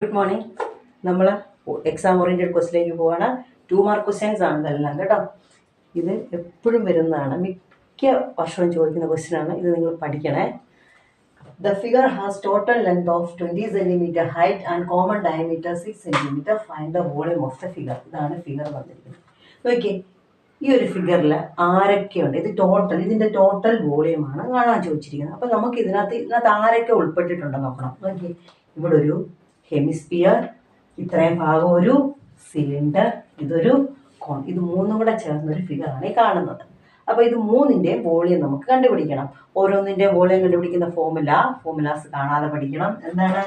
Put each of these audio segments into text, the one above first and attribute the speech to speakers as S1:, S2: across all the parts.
S1: Good morning. നമ്മൾ exam oriented ക്വസ്റ്റിലേക്ക് പോവാണ്. 2 mark questions ആണ് ഇതെല്ലാം കേട്ടോ. ഇത് എപ്പോഴും വരുന്നതാണ്, മിക്ക വർഷവും ചോദിക്കുന്ന ക്വസ്റ്റ്യനാണ്. ഇത് നിങ്ങൾ പഠിക്കണേ. The figure has total length of 20 centimetre, height and common diameter 6 centimetre. Find the volume of the figure. ഇതാണ് ഫിഗർ വന്നിരിക്കുന്നത്. നോക്കിയേ, ഈ ഒരു ഫിഗറിൽ ആരൊക്കെയുണ്ട്? ഇതിൻ്റെ ടോട്ടൽ വോളിയമാണ് കാണാൻ ചോദിച്ചിരിക്കുന്നത്. അപ്പം നമുക്ക് ഇതിനകത്ത് ആരൊക്കെ ഉൾപ്പെട്ടിട്ടുണ്ടെന്ന് നോക്കണം. നോക്കിയേ, ഇവിടെ ഒരു ഹെമിസ്ഫിയർ, ഇത്രയും ഭാഗം ഒരു സിലിണ്ടർ, ഇതൊരു കോൺ. ഇത് മൂന്നും കൂടെ ചേർന്നൊരു ഫിഗറാണ് ഈ കാണുന്നത്. അപ്പോൾ ഇത് മൂന്നിൻ്റെ വോളിയം നമുക്ക് കണ്ടുപിടിക്കണം. ഓരോന്നിൻ്റെ വോളിയം കണ്ടുപിടിക്കുന്ന ഫോർമുലാസ് കാണാതെ പഠിക്കണം. എന്താണ്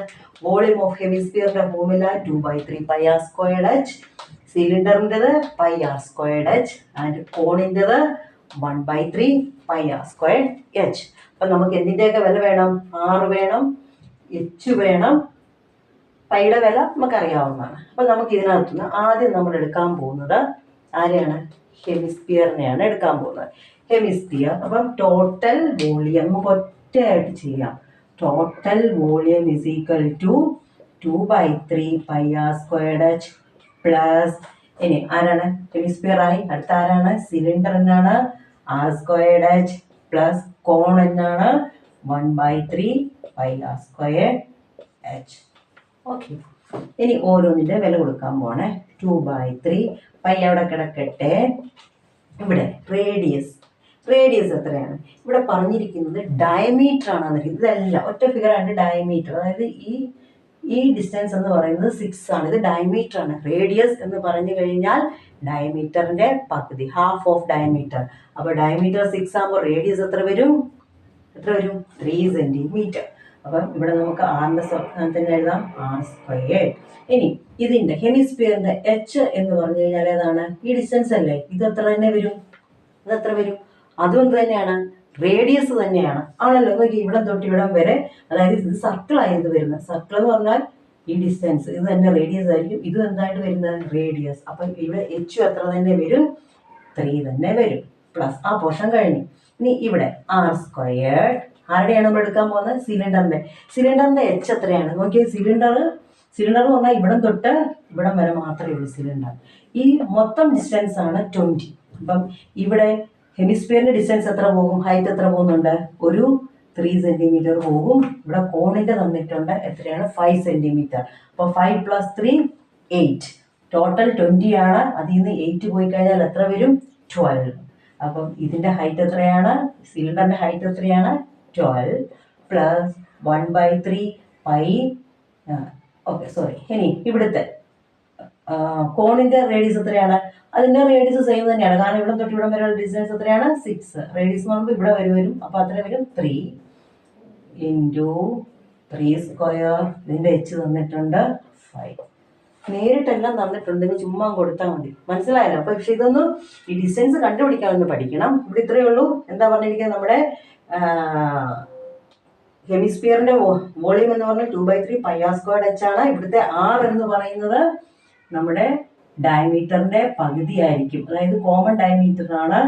S1: വോളിയം ഓഫ് ഹെമിസ്ഫിയറിൻ്റെ ഫോർമുല? 2/3 πr²h. സിലിണ്ടറിൻ്റെത് πr²h ആൻഡ് കോണിൻ്റെത് 1/3 πr²h. അപ്പം നമുക്ക് എന്തിൻ്റെയൊക്കെ വില വേണം? R വേണം, H വേണം, പൈയുടെ വില നമുക്കറിയാവുന്നതാണ്. അപ്പം നമുക്ക് ഇതിനകത്തുനിന്ന് ആദ്യം നമ്മൾ എടുക്കാൻ പോകുന്നത് ആരെയാണ്? ഹെമിസ്ഫിയറിനെയാണ് എടുക്കാൻ പോകുന്നത്. ഹെമിസ്ഫിയർ. അപ്പം ടോട്ടൽ വോളിയം നമുക്ക് ഒറ്റയായിട്ട് ചെയ്യാം. Total volume is equal to 2/3 πr²h plus, ഇനി ആരാണ്? ഹെമിസ്ഫിയർ ആയി. അടുത്ത ആരാണ്? സിലിണ്ടർ എന്നാണ് r²h പ്ലസ് കോൺ എന്നാണ് 1/3 πr²h. ഓക്കെ, ഇനി ഓരോന്നിൻ്റെ വില കൊടുക്കാൻ പോണേ. 2/3 പൈ അവിടെ കിടക്കട്ടെ. ഇവിടെ റേഡിയസ് എത്രയാണ്? ഇവിടെ പറഞ്ഞിരിക്കുന്നത് ഡയമീറ്റർ ആണ്. ഇതെല്ലാം ഒറ്റ ഫിഗറാണ് ഡയമീറ്റർ. അതായത് ഈ ഡിസ്റ്റൻസ് എന്ന് പറയുന്നത് 6 ആണ്. ഇത് ഡയമീറ്റർ ആണ്. റേഡിയസ് എന്ന് പറഞ്ഞു കഴിഞ്ഞാൽ ഡയമീറ്ററിന്റെ പകുതി, ഹാഫ് ഓഫ് ഡയമീറ്റർ. അപ്പോൾ ഡയമീറ്റർ 6 ആകുമ്പോൾ റേഡിയസ് എത്ര വരും? 3 സെൻറ്റിമീറ്റർ. അപ്പം ഇവിടെ നമുക്ക് ആറിൻ്റെ സ്ഥാനത്ത് എഴുതാം r². ഇനി ഇതിൻ്റെ ഹെമിസ്ഫിയറിന്റെ h എന്ന് പറഞ്ഞു കഴിഞ്ഞാൽ ഏതാണ്? ഈ ഡിസ്റ്റൻസ് അല്ലേ? ഇത് എത്ര വരും? അതും തന്നെയാണ്, റേഡിയസ് തന്നെയാണ് ആണല്ലോ. നോക്കി, ഇവിടെ തൊട്ട് ഇവിടം വരെ, അതായത് ഇത് സർക്കിൾ ആയിരുന്നു വരുന്നത്. സർക്കിൾ എന്ന് പറഞ്ഞാൽ ഈ ഡിസ്റ്റൻസ്, ഇത് തന്നെ റേഡിയസ് ആയിരിക്കും. ഇതും എന്തായിട്ട് വരുന്നത്? റേഡിയസ്. അപ്പം ഇവിടെ h എത്ര തന്നെ വരും? 3 തന്നെ വരും. പ്ലസ് ആ പോർഷൻ കഴിഞ്ഞു. ഇനി ഇവിടെ r². ആരുടെയാണ് നമ്മൾ എടുക്കാൻ പോകുന്നത്? സിലിണ്ടറിന്റെ h എത്രയാണ്? നോക്കിയാൽ സിലിണ്ടർ എന്ന് പറഞ്ഞാൽ ഇവിടം തൊട്ട് ഇവിടം വരെ മാത്രമേ ഉള്ളൂ സിലിണ്ടർ. ഈ മൊത്തം ഡിസ്റ്റൻസ് ആണ് 20. അപ്പം ഇവിടെ ഹെമിസ്ഫിയറിന്റെ ഡിസ്റ്റൻസ് എത്ര പോകും? ഹൈറ്റ് എത്ര പോകുന്നുണ്ട്? ഒരു 3 സെൻറ്റിമീറ്റർ പോകും. ഇവിടെ കോണിന്റെ തന്നിട്ടുണ്ട് എത്രയാണ്? 5 സെൻറ്റിമീറ്റർ. അപ്പോൾ 5 + 3 8. ടോട്ടൽ 20 ആണ്. അതിൽ നിന്ന് 8 പോയി കഴിഞ്ഞാൽ എത്ര വരും? 12. അപ്പം ഇതിന്റെ ഹൈറ്റ് എത്രയാണ്? സിലിണ്ടറിന്റെ ഹൈറ്റ് എത്രയാണ്? 12 പ്ലസ് 1/3 പൈ. Okay, sorry. ഇനി ഇവിടുത്തെ കോണിന്റെ റേഡിയസ് എത്രയാണ്? അതിന്റെ റേഡിയസ് സെയിം തന്നെയാണ്. കാരണം ഇവിടെ തൊട്ട് ഇവിടെ വരെയുള്ള ഡിസ്റ്റൻസ് എത്രയാണ്? 6. റേഡിയസ് എന്ന് പറയുമ്പോൾ ഇവിടെ വരും. അപ്പോൾ അത്ര വരും 3 × 3². ഇതിന്റെ h തന്നിട്ടുണ്ട് 5. നേരിട്ടെല്ലാം തന്നിട്ടുണ്ടെങ്കിൽ ചുമ്മാ കൊടുത്താൽ മതി. മനസ്സിലായല്ലോ? അപ്പൊ പക്ഷെ ഇതൊന്നും ഈ ഡിസ്റ്റൻസ് കണ്ടുപിടിക്കാനൊന്ന് പഠിക്കണം. ഇവിടെ ഇത്രയേ ഉള്ളൂ. എന്താ പറഞ്ഞിരിക്കുന്നത്? നമ്മുടെ ഹെമിസ്ഫിയറിന്റെ വോളിയം എന്ന് പറഞ്ഞാൽ 2/3 πr²h ആണ്. ഇവിടുത്തെ r എന്ന് പറയുന്നത് നമ്മുടെ ഡയമീറ്ററിന്റെ പകുതി ആയിരിക്കും. അതായത് കോമൺ ഡയമീറ്റർ ആണ്.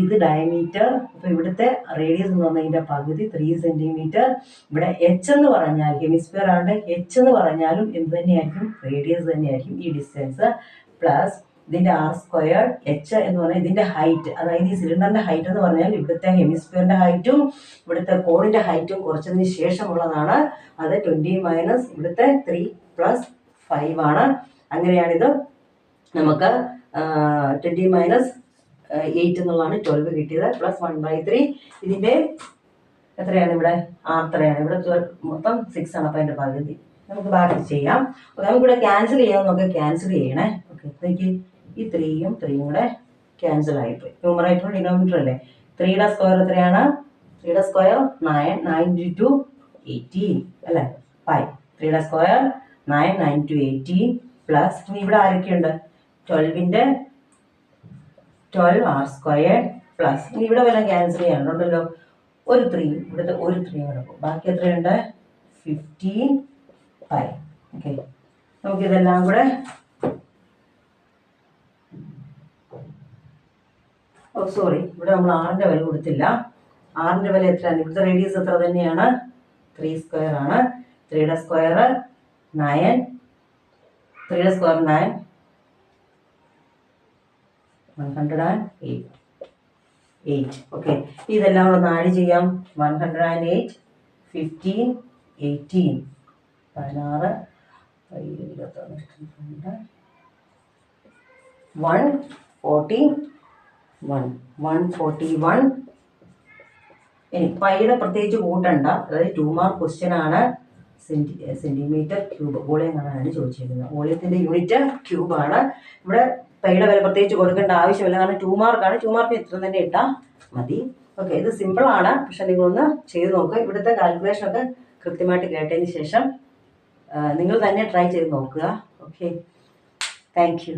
S1: ഇത് ഡയമീറ്റർ. അപ്പൊ ഇവിടുത്തെ റേഡിയസ് എന്ന് പറഞ്ഞതിന്റെ പകുതി 3 സെൻറ്റിമീറ്റർ. ഇവിടെ h എന്ന് പറഞ്ഞാൽ ഹെമിസ്ഫിയർ ആണ്. h എന്ന് പറഞ്ഞാലും എന്ത് തന്നെയായിരിക്കും? റേഡിയസ് തന്നെയായിരിക്കും ഈ ഡിസ്റ്റൻസ്. പ്ലസ് ഇതിന്റെ r². h എന്ന് പറഞ്ഞാൽ ഇതിന്റെ ഹൈറ്റ്, അതായത് ഈ സിലിണ്ടറിന്റെ ഹൈറ്റ് എന്ന് പറഞ്ഞാൽ ഇവിടുത്തെ ഹെമിസ്ഫിയറിന്റെ ഹൈറ്റും ഇവിടുത്തെ കോണിന്റെ ഹൈറ്റും കുറച്ചതിന് ശേഷമുള്ളതാണ്. അത് 20 മൈനസ് ഇവിടുത്തെ 3 + 5 ആണ്. അങ്ങനെയാണിത്. നമുക്ക് 20 മൈനസ് 8 എന്നുള്ളതാണ് 12 കിട്ടിയത്. പ്ലസ് 1/3. ഇതിന്റെ എത്രയാണ്? ഇവിടെ എത്രയാണ്? ഇവിടെ മൊത്തം 6 ആണ്. അപ്പം അതിന്റെ പകുതി. നമുക്ക് ബാക്കി ചെയ്യാം. നമുക്കിവിടെ ക്യാൻസൽ ചെയ്യാമെന്നൊക്കെ ക്യാൻസൽ ചെയ്യണേ. ഓക്കെ, എനിക്ക് ഈ 3യും 3യും കൂടെ ക്യാൻസൽ ആയിപ്പോയി. ന്യൂമറേറ്ററും ഡിനോമിനേറ്റർ അല്ലേ? 3² എത്രയാണ്? 3² 9. 9 × 2 18 അല്ലേ? 5. 3² 9. 9 × 2 18 പ്ലസ് ഇനി ഇവിടെ ആരൊക്കെയുണ്ട്? 12ന്റെ 12 r² പ്ലസ് ഇനി ഇവിടെ വല്ല ക്യാൻസൽ ചെയ്യാനുണ്ടല്ലോ. ഒരു 3, ഇവിടുത്തെ ഒരു 3 കിടക്കും. ബാക്കി എത്രയുണ്ട്? 15 5. ഓക്കെ, നമുക്കിതെല്ലാം കൂടെ സോറി, ഇവിടെ നമ്മൾ ആറിന്റെ വില കൊടുത്തില്ല. ആറിന്റെ വില എത്രയാണ്? ഇവിടുത്തെ റേഡിയസ് എത്ര തന്നെയാണ്? 3² ആണ്. 3² 9 3 square 9, 108. ഓക്കെ, ഇതെല്ലാം കൂടെ ഒന്ന് ആഡ് ചെയ്യാം. 108, 15, 18, 16, 141. ഇനി പൈയുടെ പ്രത്യേകിച്ച് കൂട്ടണ്ട, അതായത് 2 മാർക്ക് ക്വസ്റ്റ്യൻ ആണ്. സെന്റിമീറ്റർ ക്യൂബ് വോളിയം കാണാനാണ് ചോദിച്ചിരിക്കുന്നത്. വോളിയത്തിന്റെ യൂണിറ്റ് ക്യൂബാണ്. ഇവിടെ പൈയുടെ വില പ്രത്യേകിച്ച് കൊടുക്കേണ്ട ആവശ്യമില്ല, കാരണം 2 മാർക്കാണ്. 2 മാർക്ക് ഇത്ര തന്നെ ഇട്ടാൽ മതി. ഓക്കെ, ഇത് സിമ്പിളാണ്, പക്ഷെ നിങ്ങളൊന്ന് ചെയ്ത് നോക്കുക. ഇവിടുത്തെ കാൽക്കുലേഷനൊക്കെ കൃത്യമായിട്ട് കേട്ടതിന് ശേഷം നിങ്ങൾ തന്നെ ട്രൈ ചെയ്ത് നോക്കുക. Okay, thank you.